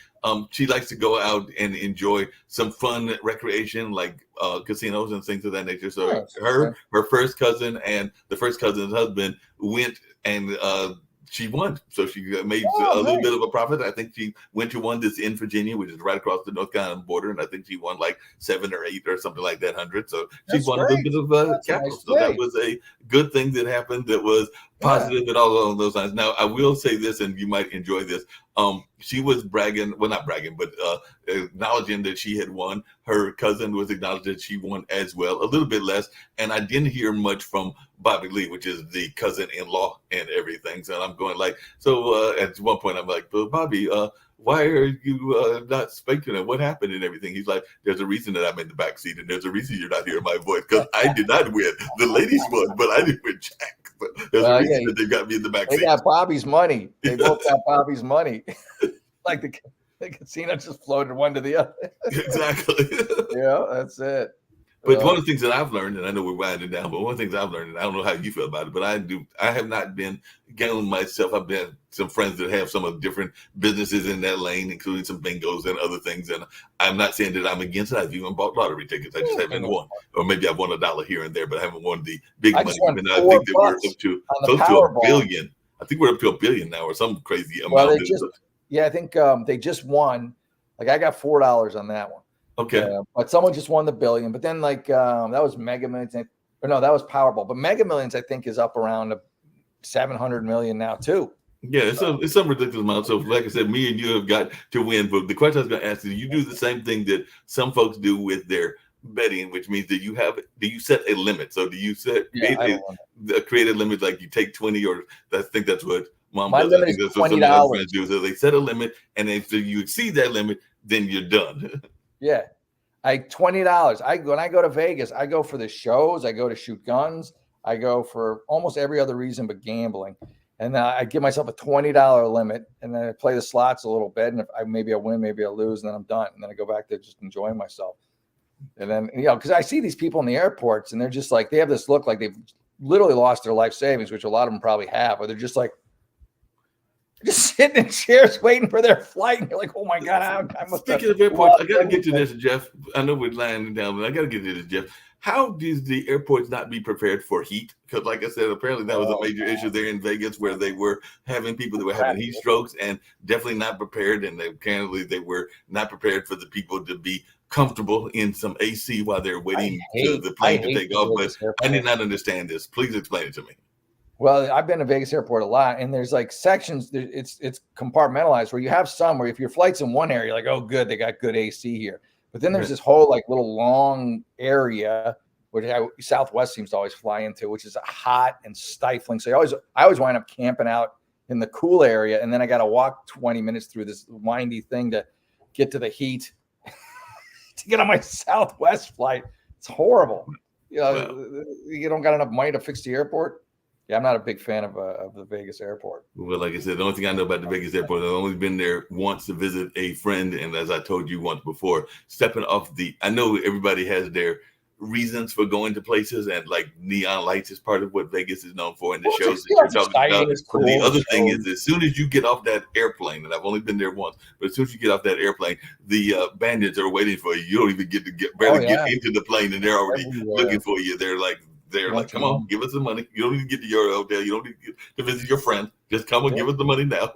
she likes to go out and enjoy some fun recreation like casinos and things of that nature. So her first cousin and the first cousin's husband went and she won. So she made a little bit of a profit. I think she went to one that's in Virginia, which is right across the North Carolina border. And I think she won like 7 or 8 or something like that, 100. So she won a little bit of capital. So that was a good thing that happened that was positive and all along those lines. Now, I will say this, and you might enjoy this. She was bragging, well, not bragging, but acknowledging that she had won. Her cousin was acknowledging that she won as well, a little bit less. And I didn't hear much from Bobby Lee, which is the cousin-in-law and everything. So I'm going like, at one point I'm like, well, Bobby, why are you not speaking? And what happened and everything? He's like, there's a reason that I'm in the back seat, and there's a reason you're not hearing my voice because I did not win. The ladies won, but I didn't win jack. There's a reason that they got me in the back seat. They got Bobby's money. They both got Bobby's money. Like the casino just floated one to the other. Exactly. Yeah, that's it. But one of the things that I've learned, and I know we're winding down, but one of the things I've learned, and I don't know how you feel about it, but I have not been gambling myself. I've been some friends that have some of the different businesses in that lane, including some bingos and other things. And I'm not saying that I'm against it. I've even bought lottery tickets. I just haven't won. Or maybe I've won $1 here and there, but I haven't won the big money. And I think that we're up to close to $1 billion. I think we're up to $1 billion now or some crazy amount. Well, I think they just won. Like I got $4 on that one. Okay. But someone just won the $1 billion. But then that was Mega Millions. Or no, that was Powerball. But Mega Millions, I think, is up around 700 million now too. Yeah, it's some ridiculous amount. So, like I said, me and you have got to win. But the question I was going to ask is, you do the same thing that some folks do with their betting, which means that do you set a limit? So, do you create a limit like you take 20, or I think that's what Mom does. I think that's what some other friends do. So they set a limit, and if you exceed that limit, then you're done. Yeah. $20. When I go to Vegas, I go for the shows. I go to shoot guns. I go for almost every other reason but gambling. And I give myself a $20 limit, and then I play the slots a little bit. And if maybe I win, maybe I lose, and then I'm done. And then I go back to just enjoying myself. And then, because I see these people in the airports, and they're just like, they have this look like they've literally lost their life savings, which a lot of them probably have, or they're just like, just sitting in chairs waiting for their flight. And you're like, oh my God. Speaking of airports, I got to get to this, Jeff. I know we're lying down, but I got to get to this, Jeff. How does the airports not be prepared for heat? Because, like I said, apparently that was a major issue there in Vegas, where they were having people that were having heat strokes and definitely not prepared. And they were not prepared for the people to be comfortable in some AC while they're waiting for the plane to take off. But I did not understand this. Please explain it to me. Well, I've been to Vegas airport a lot, and there's like sections. It's compartmentalized where you have some where if your flight's in one area, you're like, oh, good, they got good AC here. But then there's this whole like little long area, which Southwest seems to always fly into, which is hot and stifling. So I always wind up camping out in the cool area, and then I got to walk 20 minutes through this windy thing to get to the heat to get on my Southwest flight. It's horrible. You don't got enough money to fix the airport. Yeah, I'm not a big fan of the Vegas airport. Well, like I said, the only thing I know about the Vegas airport, I've only been there once to visit a friend. And as I told you once before, stepping off I know everybody has their reasons for going to places, and like neon lights is part of what Vegas is known for, and the shows that you're talking about. Cool. The other thing is, as soon as you get off that airplane, and I've only been there once, but as soon as you get off that airplane, the bandits are waiting for you. You don't even get into the plane, and they're already looking for you. They're like, come on, give us the money. You don't need to get to your hotel. You don't need to visit your friend. Just come and give us the money now.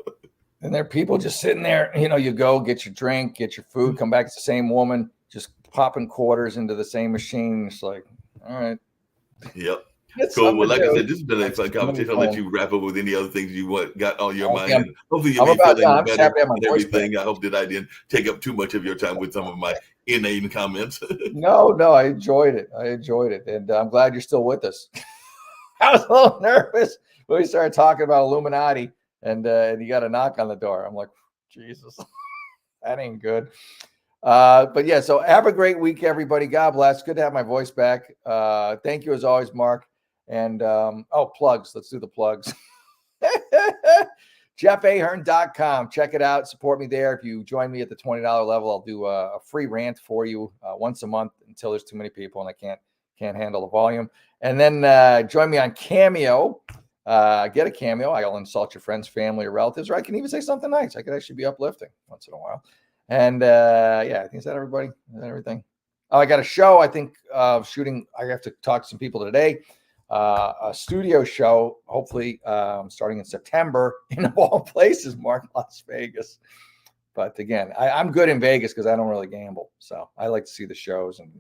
And there are people just sitting there. You go get your drink, get your food, come back. It's the same woman just popping quarters into the same machine. It's like, all right. Yep. Cool. Well, like I said, this has been a fun conversation. I'll let you wrap up with any other things you got on your mind. And hopefully you'll be feeling better and everything. I hope that I didn't take up too much of your time with some of my inane comments. No, I enjoyed it. And I'm glad you're still with us. I was a little nervous when we started talking about Illuminati and you got a knock on the door. I'm like, Jesus, that ain't good. But yeah, so have a great week, everybody. God bless. Good to have my voice back. Thank you as always, Mark. And plugs. Let's do the plugs. JeffAhern.com. Check it out. Support me there. If you join me at the $20 level, I'll do a free rant for you once a month until there's too many people and I can't handle the volume. And then join me on Cameo. Get a Cameo. I'll insult your friends, family, or relatives, or I can even say something nice. I could actually be uplifting once in a while. And I think is that everybody? Is that everything? Oh, I got a show. I think shooting. I have to talk to some people today. A studio show, hopefully starting in September in all places, Mark, Las Vegas. But again, I'm good in Vegas because I don't really gamble. So I like to see the shows and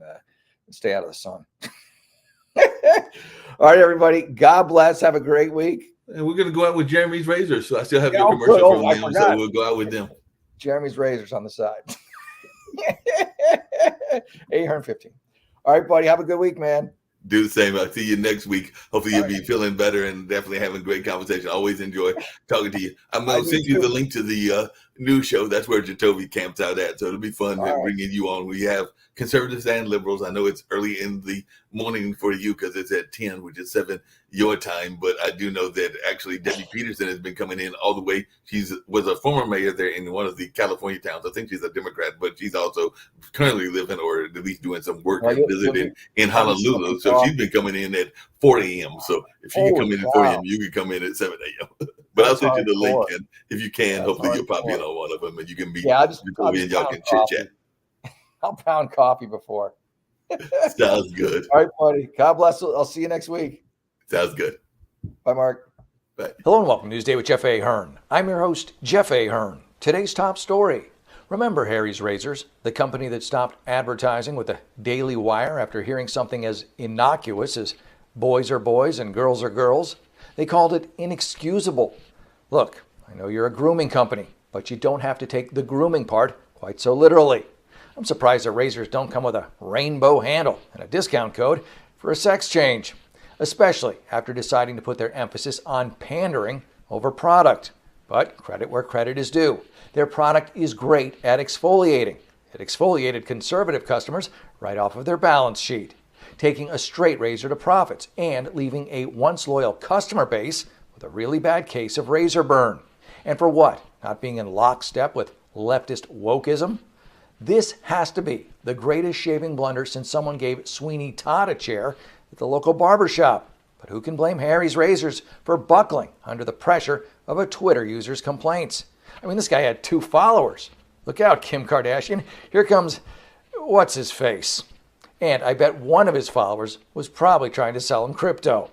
stay out of the sun. All right, everybody. God bless. Have a great week. And we're going to go out with Jeremy's Razors. So I still have your commercial from them. So we'll go out with them. Jeremy's Razors on the side. Ahern 15. All right, buddy. Have a good week, man. Do the same. I'll see you next week. Hopefully you'll be feeling better and definitely having a great conversation. Always enjoy talking to you. I'm going to send you the link to the news show. That's where Jacoby camps out at. So it'll be fun bringing you on. We have conservatives and liberals. I know it's early in the morning for you because it's at 10, which is 7 your time. But I do know that actually Debbie Peterson has been coming in all the way. She was a former mayor there in one of the California towns. I think she's a Democrat, but she's also currently living or at least doing some work and visiting in Honolulu. So she's been coming in at 4 a.m. So if she can come in at 4 a.m., you can come in at 7 a.m. But I'll send you the link. And if you can, hopefully you'll pop in on one of them and you can be and y'all can chit chat. I'll pound coffee before. Sounds good. All right, buddy. God bless. I'll see you next week. Sounds good. Bye, Mark. Bye. Hello and welcome to Newsday with Jeff Ahern. I'm your host, Jeff Ahern. Today's top story. Remember Harry's Razors, the company that stopped advertising with the Daily Wire after hearing something as innocuous as boys are boys and girls are girls? They called it inexcusable. Look, I know you're a grooming company, but you don't have to take the grooming part quite so literally. I'm surprised the razors don't come with a rainbow handle and a discount code for a sex change, especially after deciding to put their emphasis on pandering over product. But credit where credit is due. Their product is great at exfoliating. It exfoliated conservative customers right off of their balance sheet. taking a straight razor to profits and leaving a once loyal customer base with a really bad case of razor burn. And for what? Not being in lockstep with leftist wokeism? This has to be the greatest shaving blunder since someone gave Sweeney Todd a chair at the local barbershop. But who can blame Harry's Razors for buckling under the pressure of a Twitter user's complaints? I mean, this guy had 2 followers. Look out, Kim Kardashian. Here comes what's-his-face. And I bet one of his followers was probably trying to sell him crypto.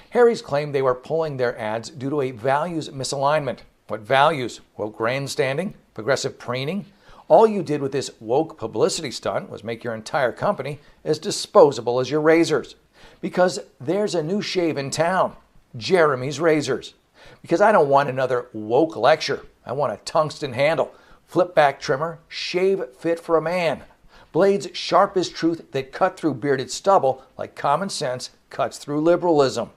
Harry's claimed they were pulling their ads due to a values misalignment. What values? Woke grandstanding? Progressive preening? All you did with this woke publicity stunt was make your entire company as disposable as your razors. Because there's a new shave in town, Jeremy's Razors. Because I don't want another woke lecture. I want a tungsten handle, flip back trimmer, shave fit for a man. Blades sharp as truth that cut through bearded stubble like common sense cuts through liberalism.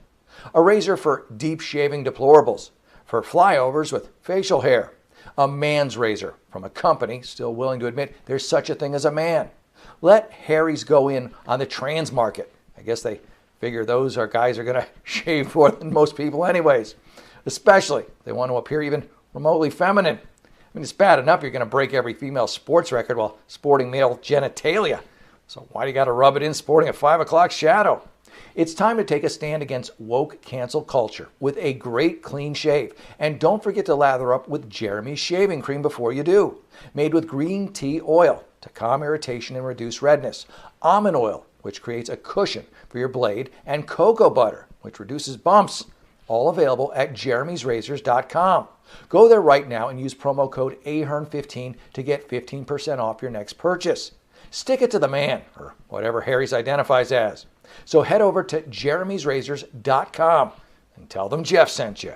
A razor for deep shaving deplorables, for flyovers with facial hair. A man's razor from a company still willing to admit there's such a thing as a man. Let Harry's go in on the trans market. I guess they figure those guys are going to shave more than most people anyways. Especially if they want to appear even remotely feminine. I mean, it's bad enough you're going to break every female sports record while sporting male genitalia. So why do you got to rub it in sporting a 5 o'clock shadow? It's time to take a stand against woke cancel culture with a great clean shave. And don't forget to lather up with Jeremy's shaving cream before you do. Made with green tea oil to calm irritation and reduce redness. Almond oil, which creates a cushion for your blade. And cocoa butter, which reduces bumps. All available at jeremy'srazors.com. Go there right now and use promo code Ahern15 to get 15% off your next purchase. Stick it to the man, or whatever Harry's identifies as. So head over to jeremy'srazors.com and tell them Jeff sent you.